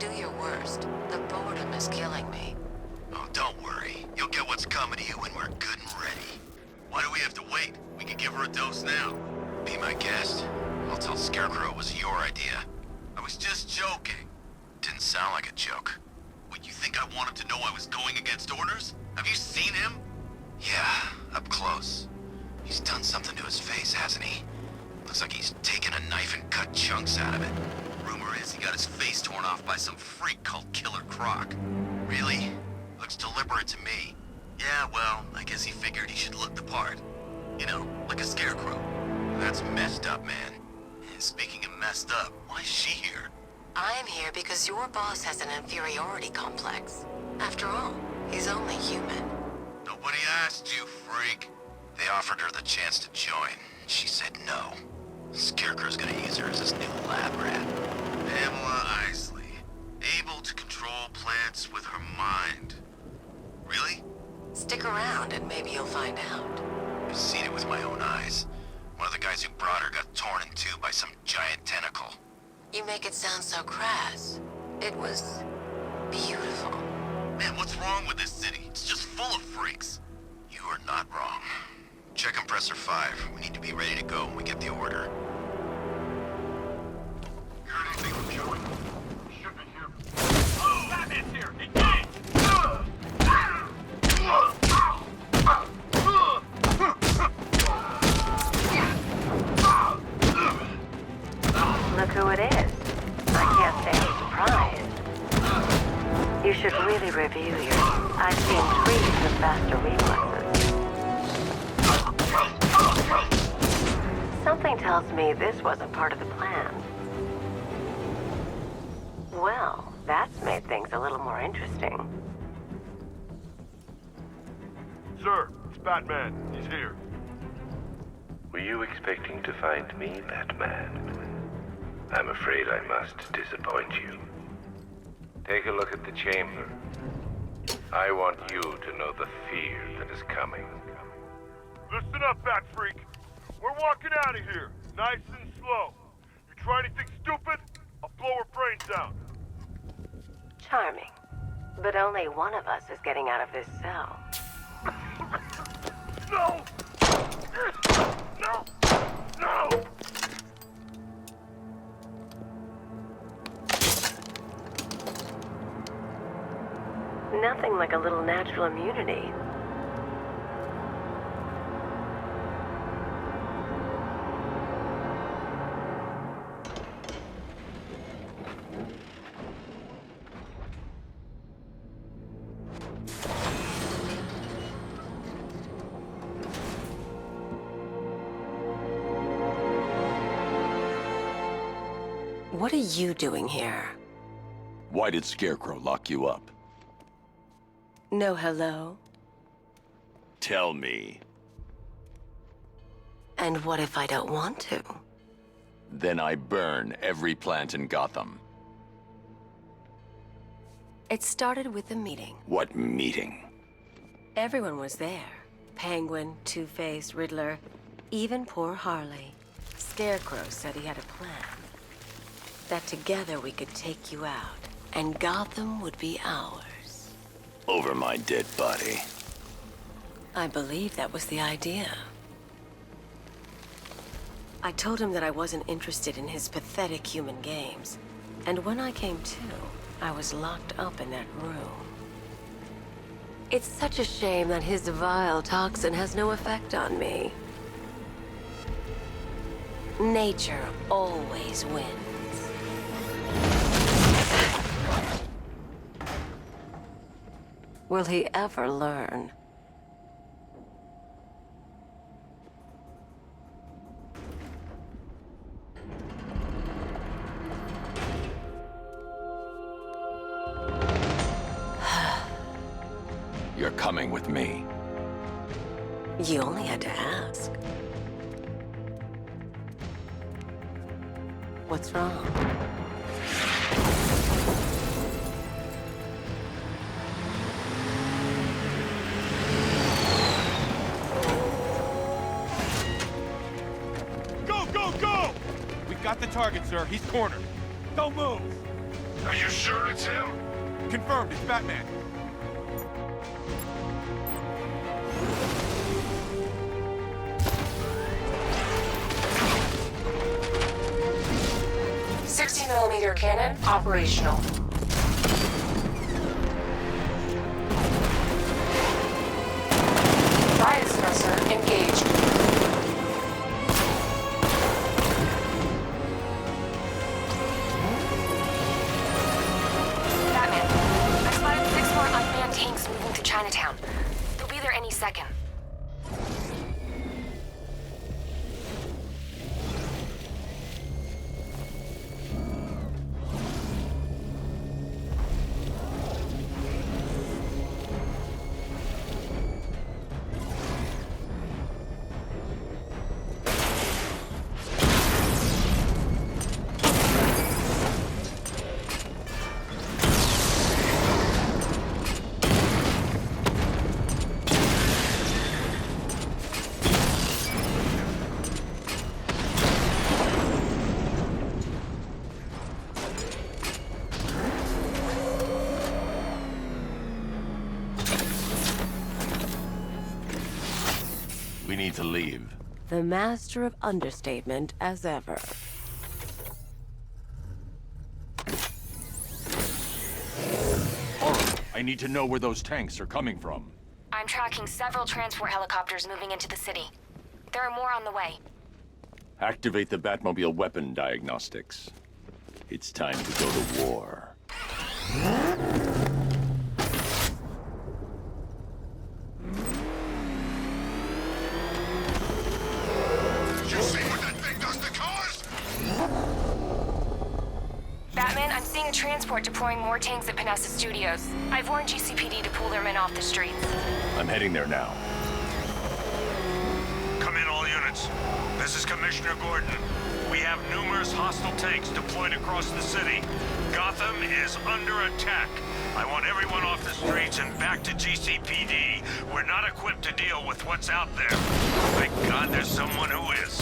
Do your worst. The boredom is killing me. Oh, don't worry. You'll get what's coming to you when we're good and ready. Why do we have to wait? We can give her a dose now. Be my guest. I'll tell Scarecrow it was your idea. I was just joking. Didn't sound like a joke. What, you think I want him to know I was going against orders? Have you seen him? Yeah, up close. He's done something to his face, hasn't he? Looks like he's taken a knife and cut chunks out of it. Rumor is he got his face torn off by some freak called Killer Croc. Really? Looks deliberate to me. Yeah, well, I guess he figured he should look the part. You know, like a scarecrow. That's messed up, man. And speaking of messed up, why is she here? I'm here because your boss has an inferiority complex. After all, he's only human. Nobody asked you, freak. They offered her the chance to join. She said no. Scarecrow's gonna use her as his new lab rat. Pamela Isley. Able to control plants with her mind. Really? Stick around and maybe you'll find out. I've seen it with my own eyes. One of the guys who brought her got torn in two by some giant tentacle. You make it sound so crass. It was beautiful. Man, what's wrong with this city? It's just full of freaks. You are not wrong. Check compressor 5. We need to be ready to go when we get the order. Heard anything from Joey? He should be here. Oh, Batman's here! Engage! Look who it is. I can't say I'm surprised. You should really review your... I've seen trees with faster reflexes. Something tells me this wasn't part of the plan. Well, that's made things a little more interesting. Sir, it's Batman. He's here. Were you expecting to find me, Batman? I'm afraid I must disappoint you. Take a look at the chamber. I want you to know the fear that is coming. Listen up, Bat Freak. We're walking out of here, nice and slow. You try anything stupid, I'll blow her brains out. Charming. But only one of us is getting out of this cell. No! No! No! Nothing like a little natural immunity. What are you doing here? Why did Scarecrow lock you up? No hello? Tell me. And what if I don't want to? Then I burn every plant in Gotham. It started with a meeting. What meeting? Everyone was there. Penguin, Two-Face, Riddler, even poor Harley. Scarecrow said he had a plan. That together we could take you out, and Gotham would be ours. Over my dead body. I believe that was the idea. I told him that I wasn't interested in his pathetic human games. And when I came to, I was locked up in that room. It's such a shame that his vile toxin has no effect on me. Nature always wins. Will he ever learn? You're coming with me. You only had to ask. What's wrong? Go, go, go! We've got the target, sir. He's cornered. Don't move! Are you sure it's him? Confirmed, it's Batman. $60mm cannon operational. Riot suppressor engaged. Batman, I spotted 6 more unmanned tanks moving to Chinatown. They'll be there any second. We need to leave. The master of understatement as ever. I need to know where those tanks are coming from. I'm tracking several transport helicopters moving into the city. There are more on the way. Activate the Batmobile weapon diagnostics. It's time to go to war. You see what that thing does to cars? Batman, I'm seeing a transport deploying more tanks at Panessa Studios. I've warned GCPD to pull their men off the streets. I'm heading there now. Come in, all units. This is Commissioner Gordon. We have numerous hostile tanks deployed across the city. Gotham is under attack. I want everyone off the streets and back to GCPD. We're not equipped to deal with what's out there. Thank God there's someone who is.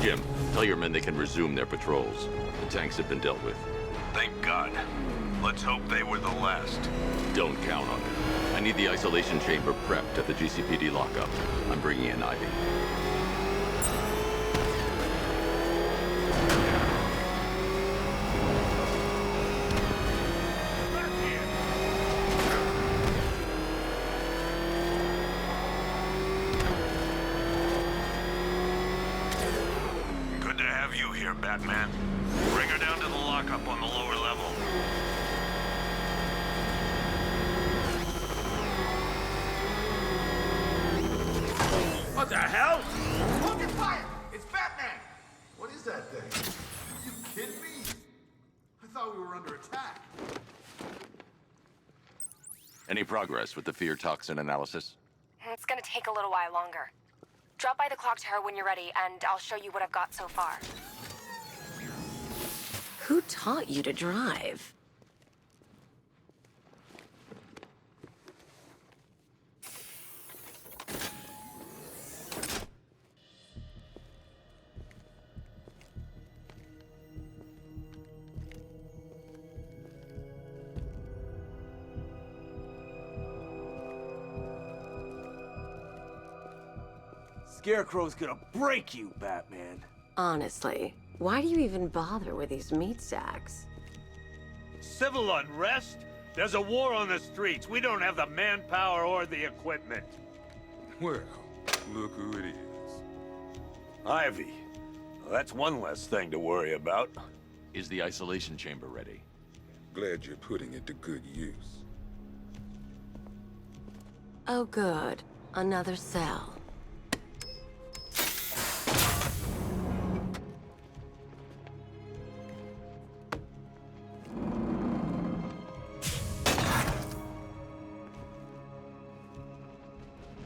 Jim, tell your men they can resume their patrols. The tanks have been dealt with. Thank God. Let's hope they were the last. Don't count on it. I need the isolation chamber prepped at the GCPD lockup. I'm bringing in Ivy. Good to have you here, Batman. Bring her down to the lockup on the lower level. What the hell? Hold fire! It's Batman! What is that thing? Are you kidding me? I thought we were under attack. Any progress with the fear toxin analysis? It's gonna take a little while longer. Drop by the clock tower when you're ready, and I'll show you what I've got so far. Who taught you to drive? Scarecrow's gonna break you, Batman. Honestly, why do you even bother with these meat sacks? Civil unrest? There's a war on the streets. We don't have the manpower or the equipment. Well, look who it is. Ivy. Well, that's one less thing to worry about. Is the isolation chamber ready? Glad you're putting it to good use. Oh good, another cell.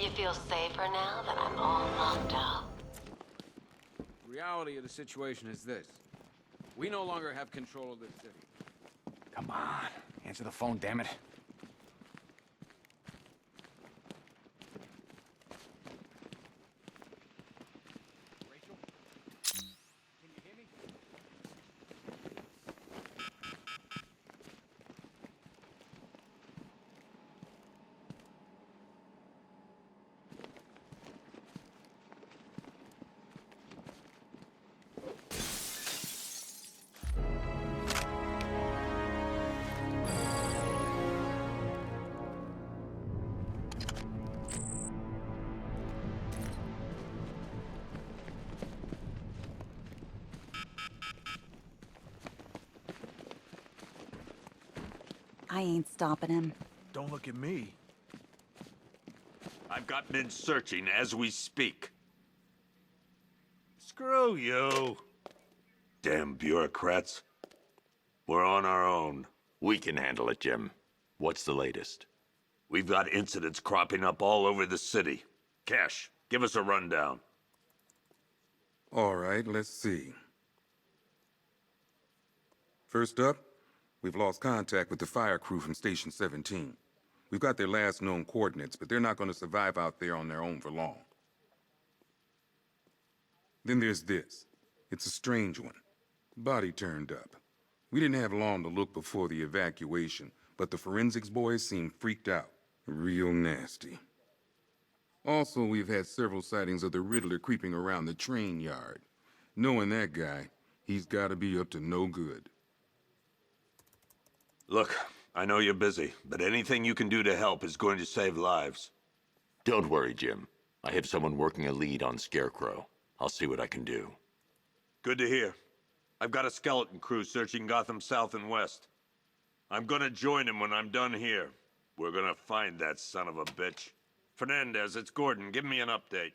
You feel safer now that I'm all locked up? The reality of the situation is this. We no longer have control of this city. Come on. Answer the phone, damn it. Rachel? Can you hear me? I ain't stopping him. Don't look at me. I've got men searching as we speak. Screw you. Damn bureaucrats. We're on our own. We can handle it, Jim. What's the latest? We've got incidents cropping up all over the city. Cash, give us a rundown. All right, let's see. First up, we've lost contact with the fire crew from Station 17. We've got their last known coordinates, but they're not going to survive out there on their own for long. Then there's this. It's a strange one. Body turned up. We didn't have long to look before the evacuation, but the forensics boys seemed freaked out. Real nasty. Also, we've had several sightings of the Riddler creeping around the train yard. Knowing that guy, he's got to be up to no good. Look, I know you're busy, but anything you can do to help is going to save lives. Don't worry, Jim. I have someone working a lead on Scarecrow. I'll see what I can do. Good to hear. I've got a skeleton crew searching Gotham South and West. I'm gonna join him when I'm done here. We're gonna find that son of a bitch. Fernandez, it's Gordon. Give me an update.